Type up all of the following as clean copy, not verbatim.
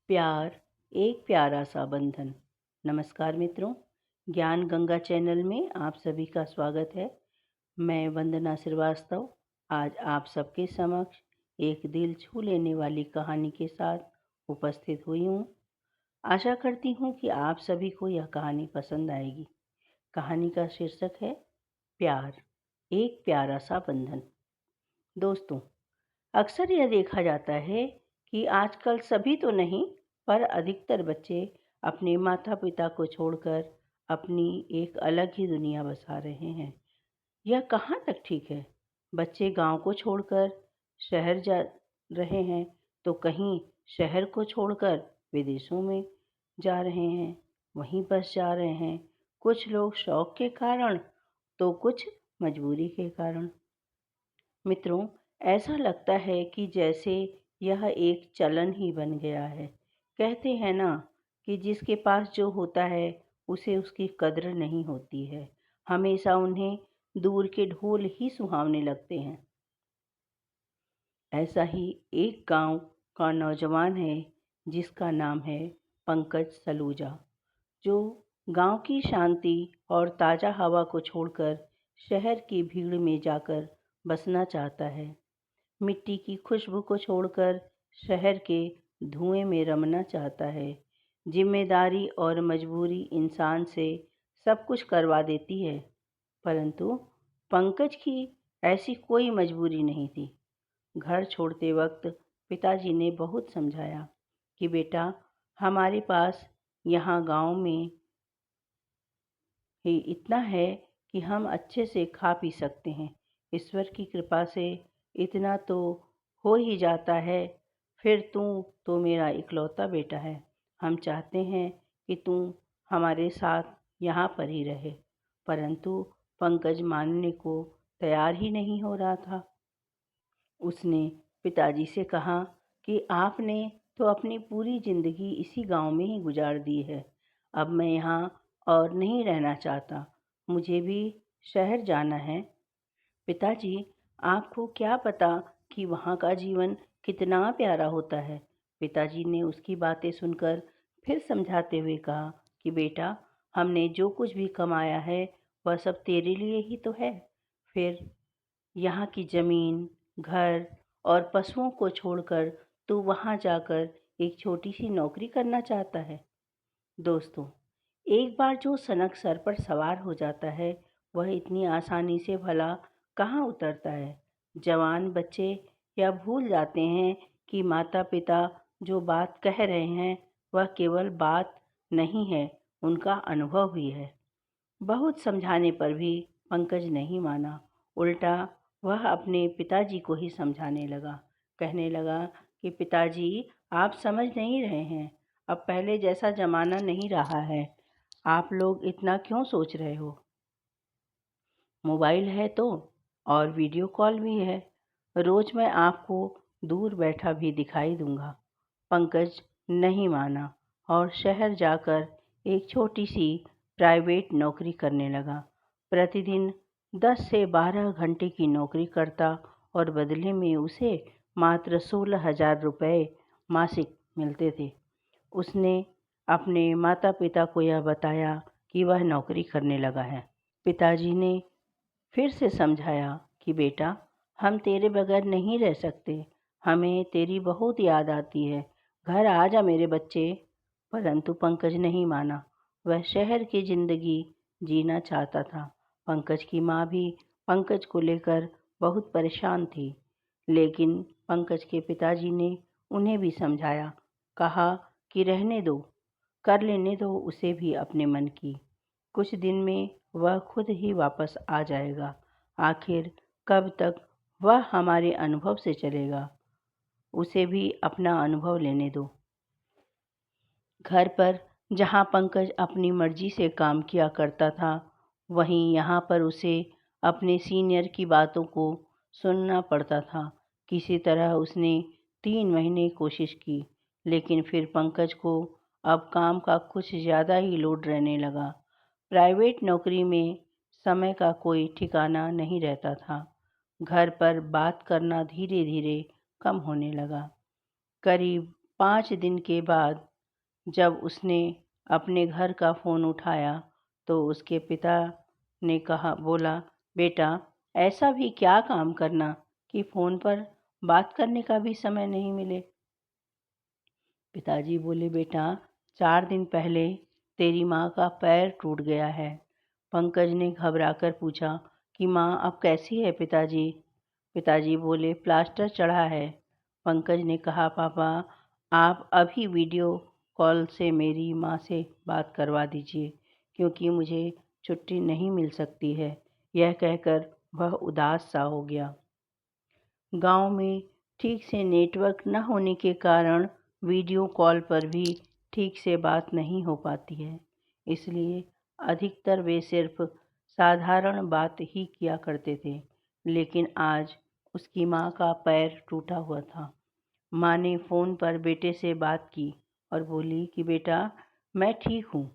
प्यार एक प्यारा सा बंधन। नमस्कार मित्रों, ज्ञान गंगा चैनल में आप सभी का स्वागत है। मैं वंदना श्रीवास्तव आज आप सबके समक्ष एक दिल छू लेने वाली कहानी के साथ उपस्थित हुई हूँ। आशा करती हूँ कि आप सभी को यह कहानी पसंद आएगी। कहानी का शीर्षक है प्यार एक प्यारा सा बंधन। दोस्तों, अक्सर यह देखा जाता है कि आजकल सभी तो नहीं पर अधिकतर बच्चे अपने माता पिता को छोड़कर अपनी एक अलग ही दुनिया बसा रहे हैं। यह कहाँ तक ठीक है? बच्चे गांव को छोड़कर शहर जा रहे हैं तो कहीं शहर को छोड़कर विदेशों में जा रहे हैं, वहीं बस जा रहे हैं। कुछ लोग शौक के कारण तो कुछ मजबूरी के कारण। मित्रों, ऐसा लगता है कि जैसे यह एक चलन ही बन गया है। कहते हैं ना कि जिसके पास जो होता है उसे उसकी कद्र नहीं होती है। हमेशा उन्हें दूर के ढोल ही सुहावने लगते हैं। ऐसा ही एक गांव का नौजवान है जिसका नाम है पंकज सलूजा, जो गांव की शांति और ताज़ा हवा को छोड़कर शहर की भीड़ में जाकर बसना चाहता है। मिट्टी की खुशबू को छोड़कर शहर के धुएं में रमना चाहता है। जिम्मेदारी और मजबूरी इंसान से सब कुछ करवा देती है, परंतु पंकज की ऐसी कोई मजबूरी नहीं थी। घर छोड़ते वक्त पिताजी ने बहुत समझाया कि बेटा, हमारे पास यहाँ गांव में ही इतना है कि हम अच्छे से खा पी सकते हैं। ईश्वर की कृपा से इतना तो हो ही जाता है। फिर तू तो मेरा इकलौता बेटा है। हम चाहते हैं कि तू हमारे साथ यहाँ पर ही रहे। परंतु पंकज मानने को तैयार ही नहीं हो रहा था। उसने पिताजी से कहा कि आपने तो अपनी पूरी जिंदगी इसी गांव में ही गुजार दी है। अब मैं यहाँ और नहीं रहना चाहता। मुझे भी शहर जाना है। पिताजी, आपको क्या पता कि वहाँ का जीवन कितना प्यारा होता है। पिताजी ने उसकी बातें सुनकर फिर समझाते हुए कहा कि बेटा, हमने जो कुछ भी कमाया है वह सब तेरे लिए ही तो है। फिर यहाँ की जमीन, घर और पशुओं को छोड़कर तू वहाँ जाकर एक छोटी सी नौकरी करना चाहता है। दोस्तों, एक बार जो सनक सर पर सवार हो जाता है वह इतनी आसानी से भला कहाँ उतरता है। जवान बच्चे यह भूल जाते हैं कि माता पिता जो बात कह रहे हैं वह केवल बात नहीं है, उनका अनुभव भी है। बहुत समझाने पर भी पंकज नहीं माना। उल्टा वह अपने पिताजी को ही समझाने लगा। कहने लगा कि पिताजी, आप समझ नहीं रहे हैं। अब पहले जैसा जमाना नहीं रहा है। आप लोग इतना क्यों सोच रहे हो? मोबाइल है तो, और वीडियो कॉल भी है। रोज मैं आपको दूर बैठा भी दिखाई दूंगा। पंकज नहीं माना और शहर जाकर एक छोटी सी प्राइवेट नौकरी करने लगा। प्रतिदिन 10 से 12 घंटे की नौकरी करता और बदले में उसे मात्र 16,000 रुपये मासिक मिलते थे। उसने अपने माता पिता को यह बताया कि वह नौकरी करने लगा है। पिताजी ने फिर से समझाया कि बेटा, हम तेरे बगैर नहीं रह सकते। हमें तेरी बहुत याद आती है। घर आ जा मेरे बच्चे। परंतु पंकज नहीं माना। वह शहर की जिंदगी जीना चाहता था। पंकज की माँ भी पंकज को लेकर बहुत परेशान थी, लेकिन पंकज के पिताजी ने उन्हें भी समझाया। कहा कि रहने दो, कर लेने दो उसे भी अपने मन की। कुछ दिन में वह खुद ही वापस आ जाएगा। आखिर कब तक वह हमारे अनुभव से चलेगा? उसे भी अपना अनुभव लेने दो। घर पर जहाँ पंकज अपनी मर्जी से काम किया करता था, वहीं यहाँ पर उसे अपने सीनियर की बातों को सुनना पड़ता था। किसी तरह उसने 3 महीने कोशिश की, लेकिन फिर पंकज को अब काम का कुछ ज़्यादा ही लोड रहने लगा। प्राइवेट नौकरी में समय का कोई ठिकाना नहीं रहता था। घर पर बात करना धीरे धीरे कम होने लगा। करीब 5 दिन के बाद जब उसने अपने घर का फ़ोन उठाया तो उसके पिता ने बोला, बेटा ऐसा भी क्या काम करना कि फ़ोन पर बात करने का भी समय नहीं मिले। पिताजी बोले, बेटा 4 दिन पहले तेरी माँ का पैर टूट गया है। पंकज ने घबराकर पूछा कि माँ अब कैसी है पिताजी? पिताजी बोले, प्लास्टर चढ़ा है। पंकज ने कहा, पापा आप अभी वीडियो कॉल से मेरी माँ से बात करवा दीजिए क्योंकि मुझे छुट्टी नहीं मिल सकती है। यह कहकर वह उदास सा हो गया। गांव में ठीक से नेटवर्क न होने के कारण वीडियो कॉल पर भी ठीक से बात नहीं हो पाती है, इसलिए अधिकतर वे सिर्फ साधारण बात ही किया करते थे। लेकिन आज उसकी माँ का पैर टूटा हुआ था। माँ ने फ़ोन पर बेटे से बात की और बोली कि बेटा मैं ठीक हूँ।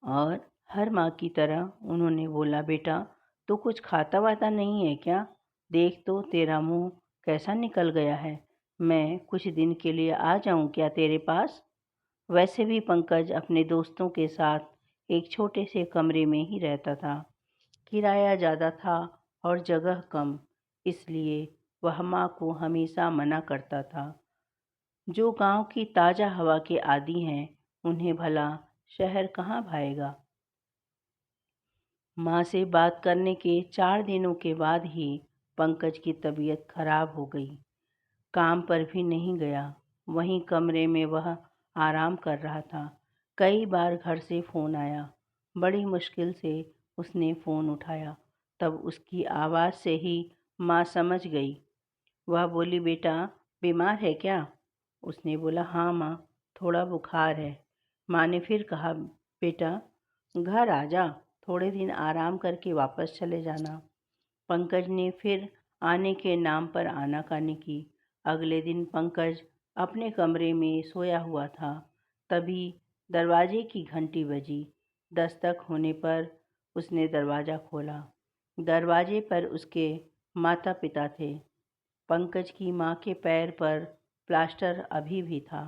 और हर माँ की तरह उन्होंने बोला, बेटा तू कुछ खाता वाता नहीं है क्या? देख तो तेरा मुंह कैसा निकल गया है। मैं कुछ दिन के लिए आ जाऊं क्या तेरे पास? वैसे भी पंकज अपने दोस्तों के साथ एक छोटे से कमरे में ही रहता था। किराया ज़्यादा था और जगह कम, इसलिए वह माँ को हमेशा मना करता था। जो गांव की ताज़ा हवा के आदी हैं, उन्हें भला शहर कहाँ भाएगा। माँ से बात करने के 4 दिनों के बाद ही पंकज की तबीयत खराब हो गई। काम पर भी नहीं गया, वहीं कमरे में वह आराम कर रहा था। कई बार घर से फ़ोन आया, बड़ी मुश्किल से उसने फ़ोन उठाया। तब उसकी आवाज़ से ही माँ समझ गई। वह बोली, बेटा बीमार है क्या? उसने बोला, हाँ माँ थोड़ा बुखार है। माँ ने फिर कहा, बेटा घर आ जा, थोड़े दिन आराम करके वापस चले जाना। पंकज ने फिर आने के नाम पर आनाकानी की। अगले दिन पंकज अपने कमरे में सोया हुआ था। तभी दरवाजे की घंटी बजी। दस्तक होने पर उसने दरवाज़ा खोला। दरवाजे पर उसके माता पिता थे। पंकज की माँ के पैर पर प्लास्टर अभी भी था।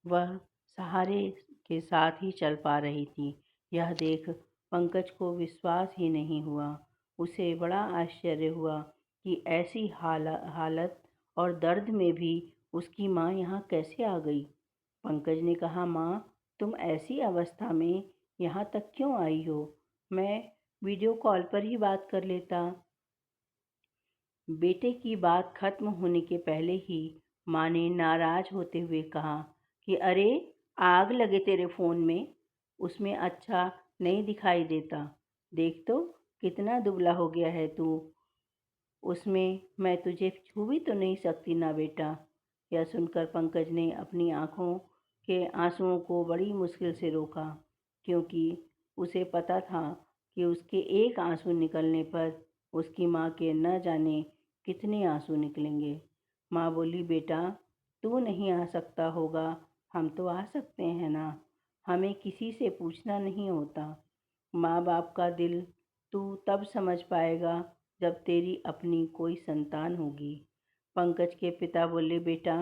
वह सहारे के साथ ही चल पा रही थी। यह देख पंकज को विश्वास ही नहीं हुआ। उसे बड़ा आश्चर्य हुआ कि ऐसी हालत और दर्द में भी उसकी माँ यहाँ कैसे आ गई। पंकज ने कहा, माँ तुम ऐसी अवस्था में यहाँ तक क्यों आई हो? मैं वीडियो कॉल पर ही बात कर लेता। बेटे की बात खत्म होने के पहले ही माँ ने नाराज होते हुए कहा कि अरे आग लगे तेरे फ़ोन में, उसमें अच्छा नहीं दिखाई देता। देख तो कितना दुबला हो गया है तू, उसमें मैं तुझे छू भी तो नहीं सकती ना बेटा। यह सुनकर पंकज ने अपनी आंखों के आंसुओं को बड़ी मुश्किल से रोका, क्योंकि उसे पता था कि उसके एक आंसू निकलने पर उसकी माँ के न जाने कितने आंसू निकलेंगे। माँ बोली, बेटा तू नहीं आ सकता होगा, हम तो आ सकते हैं ना, हमें किसी से पूछना नहीं होता। माँ बाप का दिल तू तब समझ पाएगा जब तेरी अपनी कोई संतान होगी। पंकज के पिता बोले, बेटा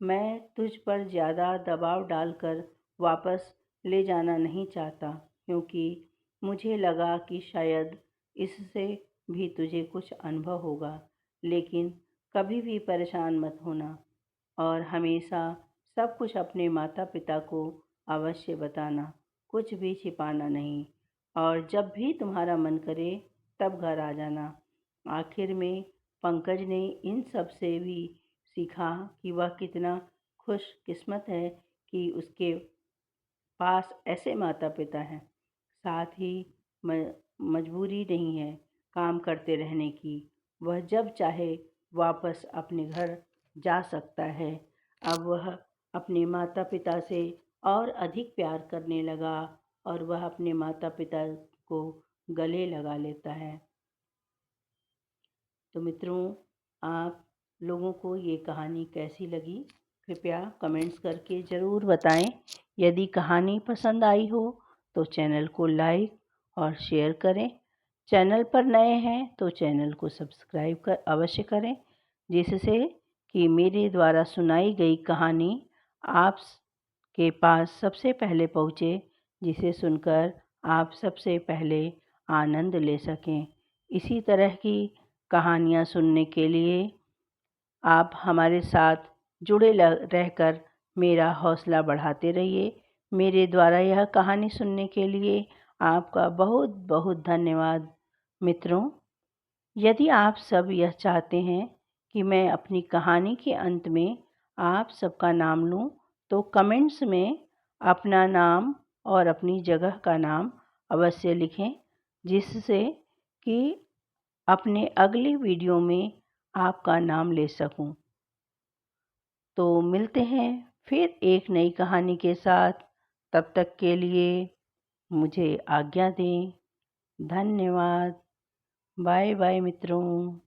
मैं तुझ पर ज़्यादा दबाव डालकर वापस ले जाना नहीं चाहता, क्योंकि मुझे लगा कि शायद इससे भी तुझे कुछ अनुभव होगा। लेकिन कभी भी परेशान मत होना और हमेशा सब कुछ अपने माता पिता को अवश्य बताना, कुछ भी छिपाना नहीं। और जब भी तुम्हारा मन करे तब घर आ जाना। आखिर में पंकज ने इन सब से भी सीखा कि वह कितना खुशकिस्मत है कि उसके पास ऐसे माता पिता हैं। साथ ही मजबूरी नहीं है काम करते रहने की। वह जब चाहे वापस अपने घर जा सकता है। अब वह अपने माता पिता से और अधिक प्यार करने लगा और वह अपने माता पिता को गले लगा लेता है। तो मित्रों, आप लोगों को ये कहानी कैसी लगी कृपया कमेंट्स करके ज़रूर बताएं। यदि कहानी पसंद आई हो तो चैनल को लाइक और शेयर करें। चैनल पर नए हैं तो चैनल को सब्सक्राइब अवश्य करें, जिससे कि मेरे द्वारा सुनाई गई कहानी आप के पास सबसे पहले पहुँचे, जिसे सुनकर आप सबसे पहले आनंद ले सकें। इसी तरह की कहानियाँ सुनने के लिए आप हमारे साथ जुड़े रहकर मेरा हौसला बढ़ाते रहिए। मेरे द्वारा यह कहानी सुनने के लिए आपका बहुत बहुत धन्यवाद। मित्रों, यदि आप सब यह चाहते हैं कि मैं अपनी कहानी के अंत में आप सबका नाम लूं, तो कमेंट्स में अपना नाम और अपनी जगह का नाम अवश्य लिखें, जिससे कि अपने अगली वीडियो में आपका नाम ले सकूं। तो मिलते हैं फिर एक नई कहानी के साथ। तब तक के लिए मुझे आज्ञा दें। धन्यवाद। बाय बाय मित्रों।